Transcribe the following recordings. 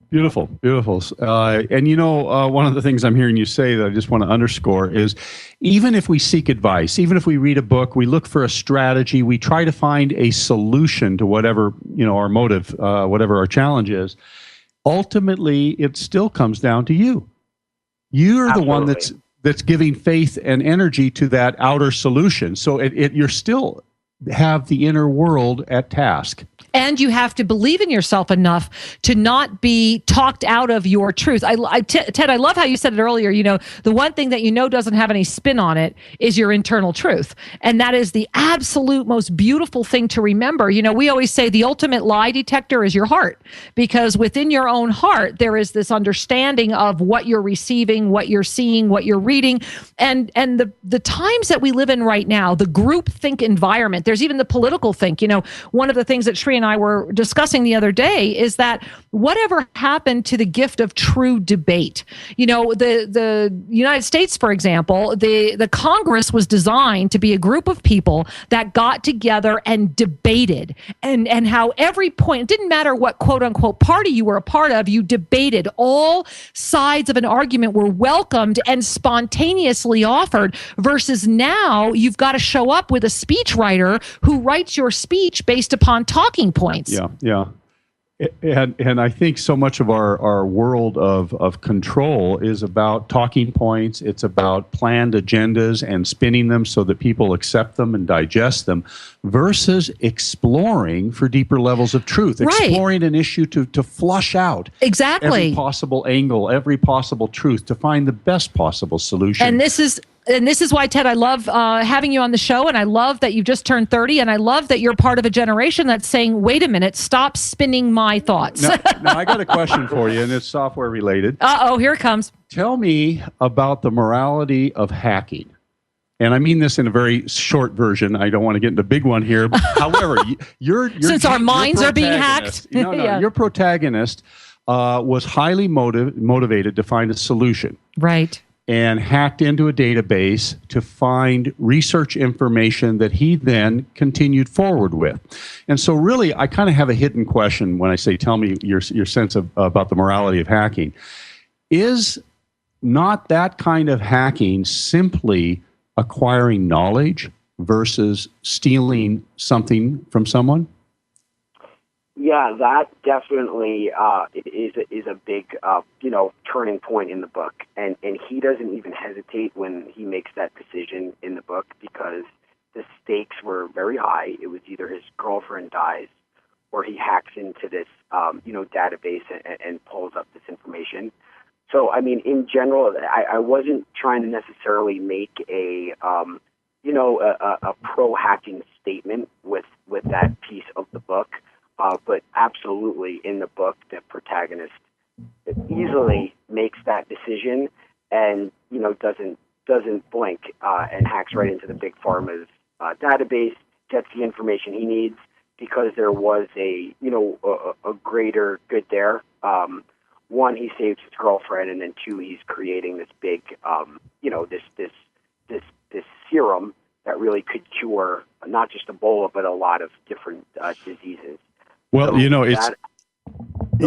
Beautiful, beautiful. And one of the things I'm hearing you say that I just want to underscore is even if we seek advice, even if we read a book, we look for a strategy, we try to find a solution to whatever, our motive, whatever our challenge is, ultimately it still comes down to you. You're the one that's giving faith and energy to that outer solution. So you're still have the inner world at task. And you have to believe in yourself enough to not be talked out of your truth. Ted, I love how you said it earlier. The one thing that doesn't have any spin on it is your internal truth. And that is the absolute most beautiful thing to remember. We always say the ultimate lie detector is your heart, because within your own heart, there is this understanding of what you're receiving, what you're seeing, what you're reading. And the times that we live in right now, the group think environment, there's even the political think. One of the things that Shri and I were discussing the other day is that whatever happened to the gift of true debate? The United States, for example, the Congress was designed to be a group of people that got together and debated, and how every point, it didn't matter what quote unquote party you were a part of, you debated. All sides of an argument were welcomed and spontaneously offered, versus now you've got to show up with a speechwriter who writes your speech based upon talking points. Yeah. And I think so much of our world of control is about talking points. It's about planned agendas and spinning them so that people accept them and digest them, versus exploring for deeper levels of truth, exploring an issue to flush out every possible angle, every possible truth, to find the best possible solution. And this is why, Ted, I love having you on the show, and I love that you've just turned 30, and I love that you're part of a generation that's saying, wait a minute, stop spinning my thoughts. Now, I got a question for you, and it's software related. Uh-oh, here it comes. Tell me about the morality of hacking. And I mean this in a very short version. I don't want to get into a big one here. However, since our minds are being hacked. Your protagonist was highly motivated to find a solution. Right. And hacked into a database to find research information that he then continued forward with. And so really, I kind of have a hidden question when I say, tell me your sense about the morality of hacking. Is not that kind of hacking simply acquiring knowledge versus stealing something from someone? Yeah, that definitely is a big turning point in the book, and he doesn't even hesitate when he makes that decision in the book, because the stakes were very high. It was either his girlfriend dies or he hacks into this database and pulls up this information. So I mean, in general, I wasn't trying to necessarily make a pro hacking statement with that piece of the book. But absolutely, in the book, the protagonist easily makes that decision, and doesn't blink, and hacks right into the big pharma's database, gets the information he needs, because there was a greater good there. One, he saved his girlfriend, and then two, he's creating this big this serum that really could cure not just Ebola but a lot of different diseases. Well,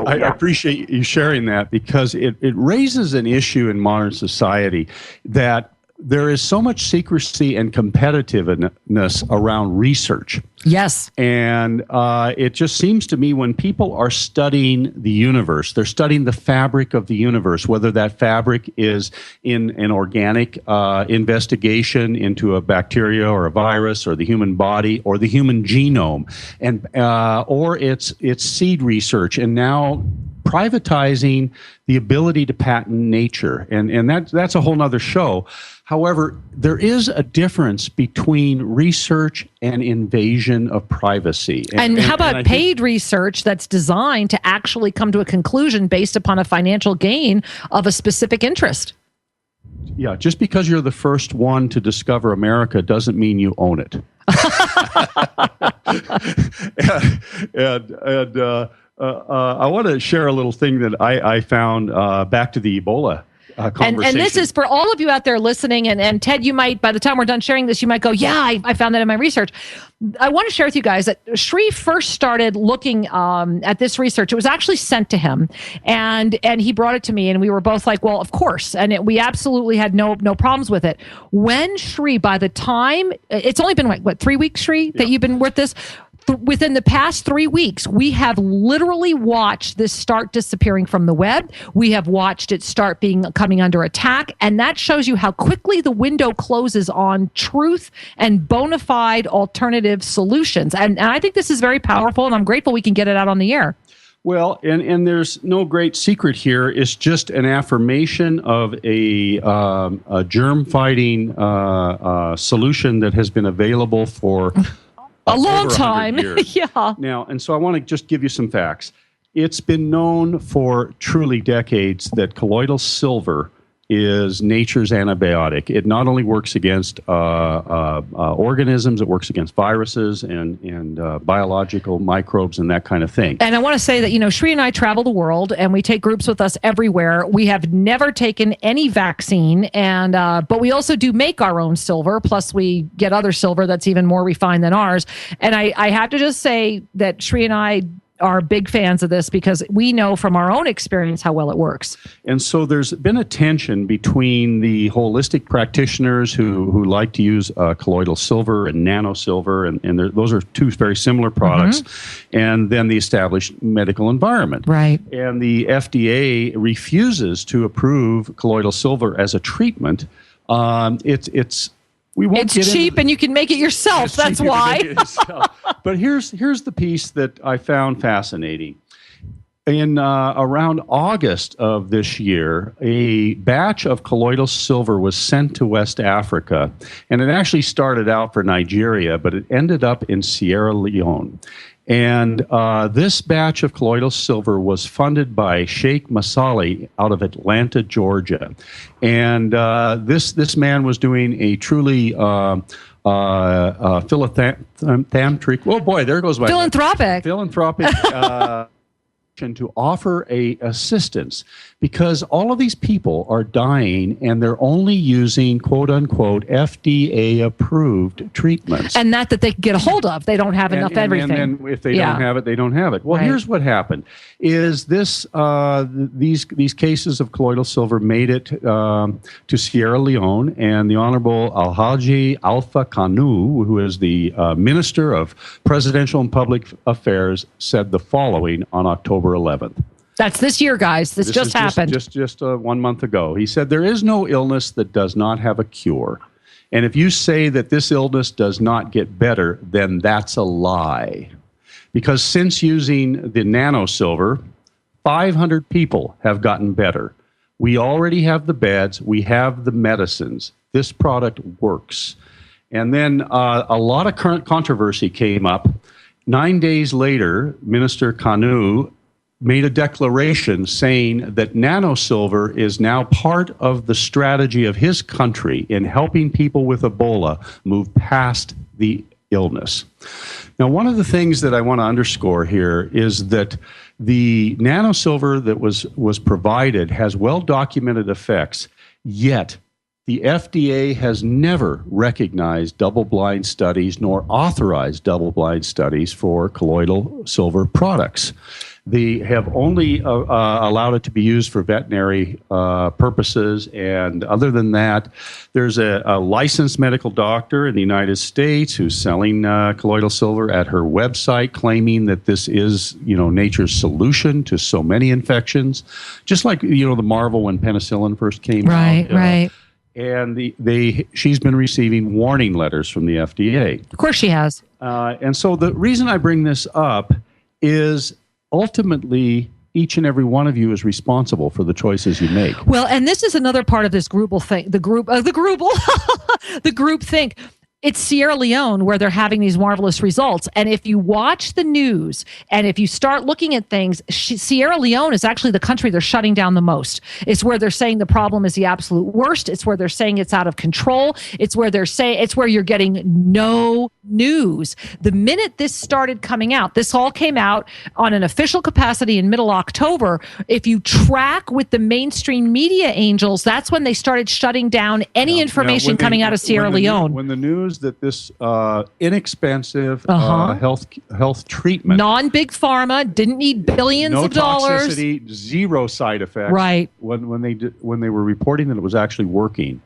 I appreciate you sharing that, because it raises an issue in modern society that there is so much secrecy and competitiveness around research. Yes. And it just seems to me when people are studying the universe, they're studying the fabric of the universe, whether that fabric is in an organic investigation into a bacteria or a virus or the human body or the human genome, and or it's seed research, and now privatizing the ability to patent nature. And that's a whole nother show. However, there is a difference between research and invasion of privacy. And how about paid research that's designed to actually come to a conclusion based upon a financial gain of a specific interest? Yeah, just because you're the first one to discover America doesn't mean you own it. I want to share a little thing that I found back to the Ebola conversation. And this is for all of you out there listening. And Ted, you might, by the time we're done sharing this, you might go, yeah, I found that in my research. I want to share with you guys that Sri first started looking at this research. It was actually sent to him, and he brought it to me, and we were both like, well, of course. And we absolutely had no problems with it. When Sri, by the time, it's only been, what 3 weeks, Sri, that you've been with this? Within the past 3 weeks, we have literally watched this start disappearing from the web. We have watched it start coming under attack. And that shows you how quickly the window closes on truth and bona fide alternative solutions. And I think this is very powerful, and I'm grateful we can get it out on the air. Well, and there's no great secret here. It's just an affirmation of a germ-fighting solution that has been available for a long time. Yeah. Now, and so I want to just give you some facts. It's been known for truly decades that colloidal silver is nature's antibiotic. It not only works against organisms, it works against viruses and biological microbes and that kind of thing. And I want to say that, Sri and I travel the world, and we take groups with us everywhere. We have never taken any vaccine, and but we also do make our own silver. Plus, we get other silver that's even more refined than ours. And I have to just say that Sri and I are big fans of this because we know from our own experience how well it works. And so there's been a tension between the holistic practitioners who like to use colloidal silver and nano silver, and those are two very similar products, and then the established medical environment. Right. And the FDA refuses to approve colloidal silver as a treatment. It's cheap and you can make it yourself. That's why. But here's the piece that I found fascinating. In around August of this year, a batch of colloidal silver was sent to West Africa, and it actually started out for Nigeria, but it ended up in Sierra Leone. And this batch of colloidal silver was funded by Sheikh Masali out of Atlanta, Georgia. And this man was doing a truly philanthropic. Oh boy, there goes my philanthropic to offer a assistance, because all of these people are dying and they're only using quote unquote FDA approved treatments, and that they can get a hold of. They don't have enough everything. And if they don't have it, they don't have it. Well, here's what happened: is this these cases of colloidal silver made it to Sierra Leone, and the Honorable Alhaji Alpha Kanu, who is the Minister of Presidential and Public Affairs, said the following on October 11th. That's this year, guys. This just happened. Just 1 month ago. He said, "There is no illness that does not have a cure. And if you say that this illness does not get better, then that's a lie. Because since using the nano silver, 500 people have gotten better. We already have the beds. We have the medicines. This product works." And then a lot of current controversy came up. 9 days later, Minister Kanu made a declaration saying that nanosilver is now part of the strategy of his country in helping people with Ebola move past the illness. Now, one of the things that I want to underscore here is that the nanosilver that was provided has well-documented effects, yet the FDA has never recognized double-blind studies nor authorized double-blind studies for colloidal silver products. They have only allowed it to be used for veterinary purposes, and other than that, there's a licensed medical doctor in the United States who's selling colloidal silver at her website, claiming that this is, nature's solution to so many infections, just like the Marvel when penicillin first came out. Right. And she's been receiving warning letters from the FDA. Of course she has. And so the reason I bring this up is ultimately each and every one of you is responsible for the choices you make. Well, and this is another part of this Grubel thing, the group think. It's Sierra Leone where they're having these marvelous results. And if you watch the news and if you start looking at things, Sierra Leone is actually the country they're shutting down the most. It's where they're saying the problem is the absolute worst. It's where they're saying it's out of control. It's where they're saying it's where you're getting no news. The minute this started coming out, this all came out on an official capacity in middle October. If you track with the mainstream media angels, that's when they started shutting down any information coming out of Sierra Leone. When the news that this inexpensive health treatment, non-big pharma, didn't need billions of dollars, no toxicity, zero side effects. Right. When they were reporting that it was actually working,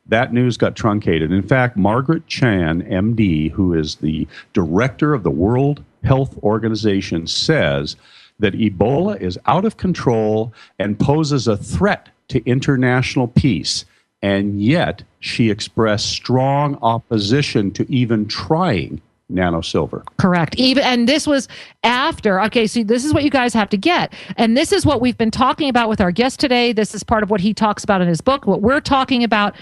that news got truncated. In fact, Margaret Chan, MD, who is the director of the World Health Organization, says that Ebola is out of control and poses a threat to international peace. And yet, she expressed strong opposition to even trying nanosilver. Correct. And this was after, okay, so this is what you guys have to get. And this is what we've been talking about with our guest today. This is part of what he talks about in his book. What we're talking about,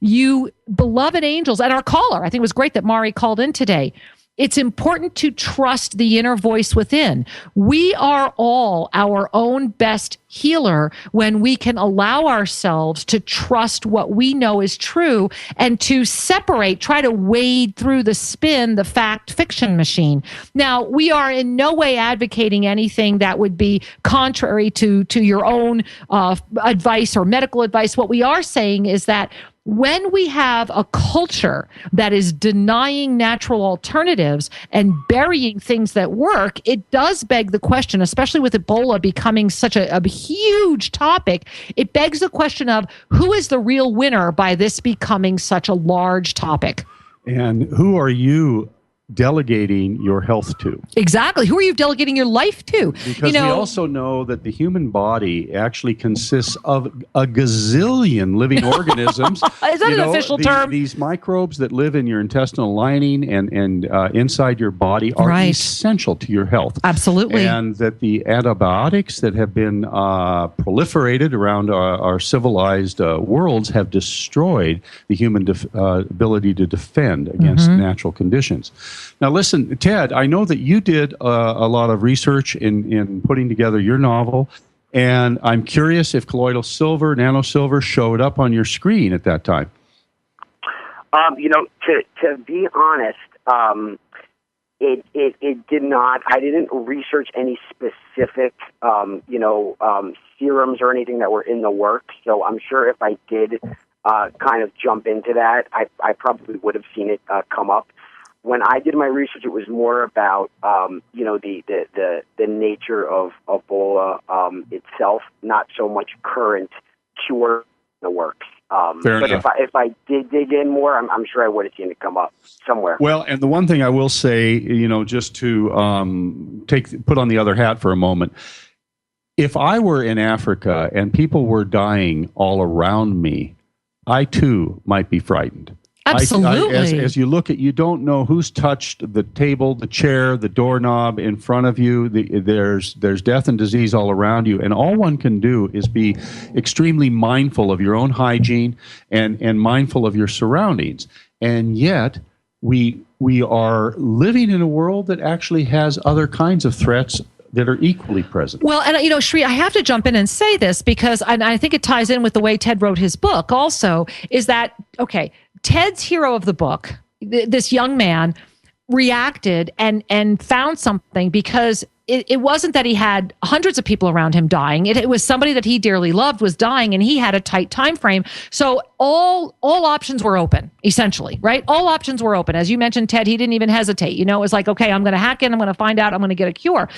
you beloved angels, and our caller, I think it was great that Mari called in today. It's important to trust the inner voice within. We are all our own best healer when we can allow ourselves to trust what we know is true and to separate, try to wade through the spin, the fact fiction machine. Now, we are in no way advocating anything that would be contrary to your own advice or medical advice. What we are saying is that when we have a culture that is denying natural alternatives and burying things that work, it does beg the question, especially with Ebola becoming such a huge topic, it begs the question of who is the real winner by this becoming such a large topic? And who are you delegating your health to? Exactly. Who are you delegating your life to? Because we also know that the human body actually consists of a gazillion living organisms. Is that an official term? These microbes that live in your intestinal lining and inside your body are essential to your health. Absolutely. And that the antibiotics that have been proliferated around our civilized worlds have destroyed the human ability to defend against natural conditions. Now, listen, Ted, I know that you did a lot of research in putting together your novel, and I'm curious if colloidal silver, nanosilver showed up on your screen at that time. To be honest, it did not. I didn't research any specific, serums or anything that were in the works. So I'm sure if I did kind of jump into that, I probably would have seen it come up. When I did my research, it was more about, the nature of Ebola itself, not so much current cure in the works. But if I did dig in more, I'm sure I would have seen it come up somewhere. Well, and the one thing I will say, just to put on the other hat for a moment, if I were in Africa and people were dying all around me, I too might be frightened. Absolutely. As you look at, you don't know who's touched the table, the chair, the doorknob in front of you. There's death and disease all around you, and all one can do is be extremely mindful of your own hygiene and mindful of your surroundings. And yet, we are living in a world that actually has other kinds of threats that are equally present. Well, and Shri, I have to jump in and say this because, and I think it ties in with the way Ted wrote his book also, is that, okay, Ted's hero of the book, this young man, reacted and found something because it wasn't that he had hundreds of people around him dying. It was somebody that he dearly loved was dying, and he had a tight time frame. So all options were open, essentially, right? All options were open. As you mentioned, Ted, he didn't even hesitate. It was like, okay, I'm going to hack in. I'm going to find out. I'm going to get a cure.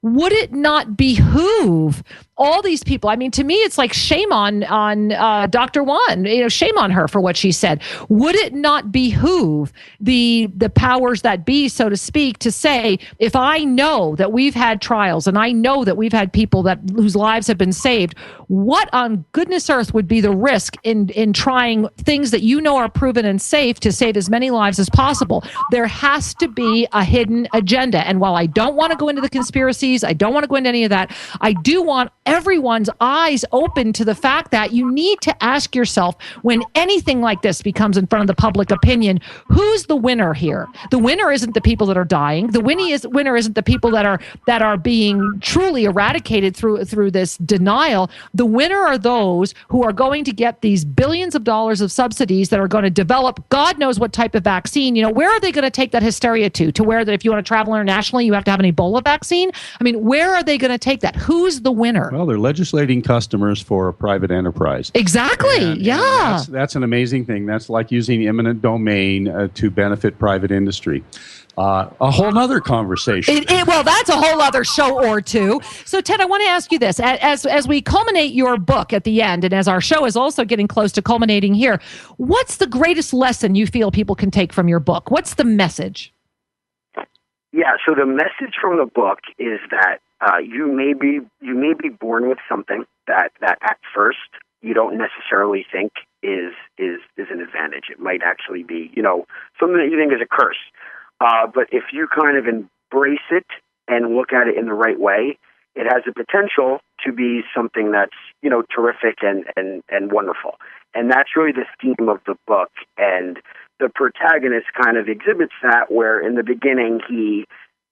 Would it not behoove all these people? I mean, to me, it's like shame on Dr. Wan. Shame on her for what she said. Would it not behoove the powers that be, so to speak, to say, if I know that we've had trials and I know that we've had people whose lives have been saved, what on goodness earth would be the risk in trying things that you know are proven and safe to save as many lives as possible? There has to be a hidden agenda. And while I don't want to go into the conspiracies, I don't want to go into any of that, I do want everyone's eyes open to the fact that you need to ask yourself, when anything like this becomes in front of the public opinion, who's the winner here? The winner isn't the people that are dying. The winner isn't the people that are being truly eradicated through this denial. The winner are those who are going to get these billions of dollars of subsidies that are going to develop God knows what type of vaccine. Where are they going to take that hysteria to where that if you want to travel internationally, you have to have an Ebola vaccine? I mean, where are they going to take that? Who's the winner? Well, they're legislating customers for a private enterprise. Exactly. And that's an amazing thing. That's like using eminent domain to benefit private industry. A whole nother conversation. Well, that's a whole other show or two. So, Ted, I want to ask you this. As we culminate your book at the end, and as our show is also getting close to culminating here, what's the greatest lesson you feel people can take from your book? What's the message? Yeah, so the message from the book is that you may be born with something that at first you don't necessarily think is an advantage. It might actually be, something that you think is a curse. But if you kind of embrace it and look at it in the right way, it has the potential to be something that's, terrific and wonderful. And that's really the theme of the book. And the protagonist kind of exhibits that, where in the beginning he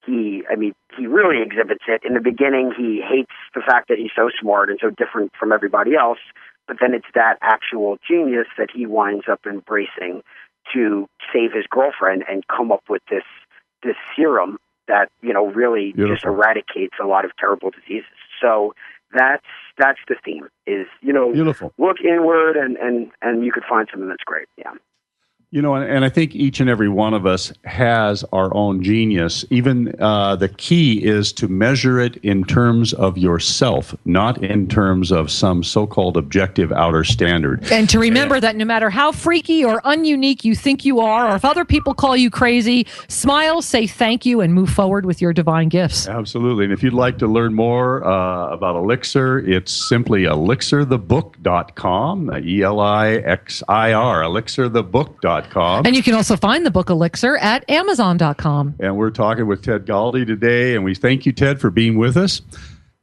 really exhibits it. In the beginning, he hates the fact that he's so smart and so different from everybody else. But then it's that actual genius that he winds up embracing to save his girlfriend and come up with this serum that, really Beautiful. Just eradicates a lot of terrible diseases. So that's the theme is, Beautiful. Look inward and you could find something that's great. Yeah. And I think each and every one of us has our own genius. Even the key is to measure it in terms of yourself, not in terms of some so-called objective outer standard. And to remember that no matter how freaky or ununique you think you are, or if other people call you crazy, smile, say thank you, and move forward with your divine gifts. Absolutely. And if you'd like to learn more about Elixir, it's simply elixirthebook.com, ELIXIR, elixirthebook.com. And you can also find the book Elixir at Amazon.com. And we're talking with Ted Galdi today, and we thank you, Ted, for being with us.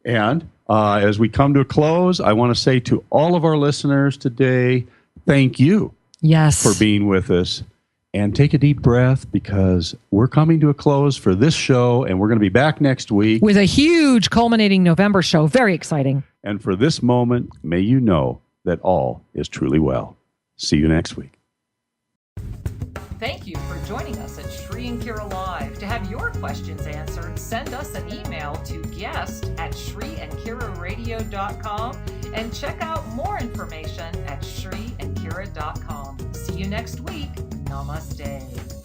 And as we come to a close, I want to say to all of our listeners today, thank you for being with us. And take a deep breath, because we're coming to a close for this show, and we're going to be back next week with a huge culminating November show. Very exciting. And for this moment, may you know that all is truly well. See you next week. Thank you for joining us at Shri and Kira Live. To have your questions answered, send us an email to guest@shriandkiraradio.com and check out more information at shriandkira.com. See you next week. Namaste.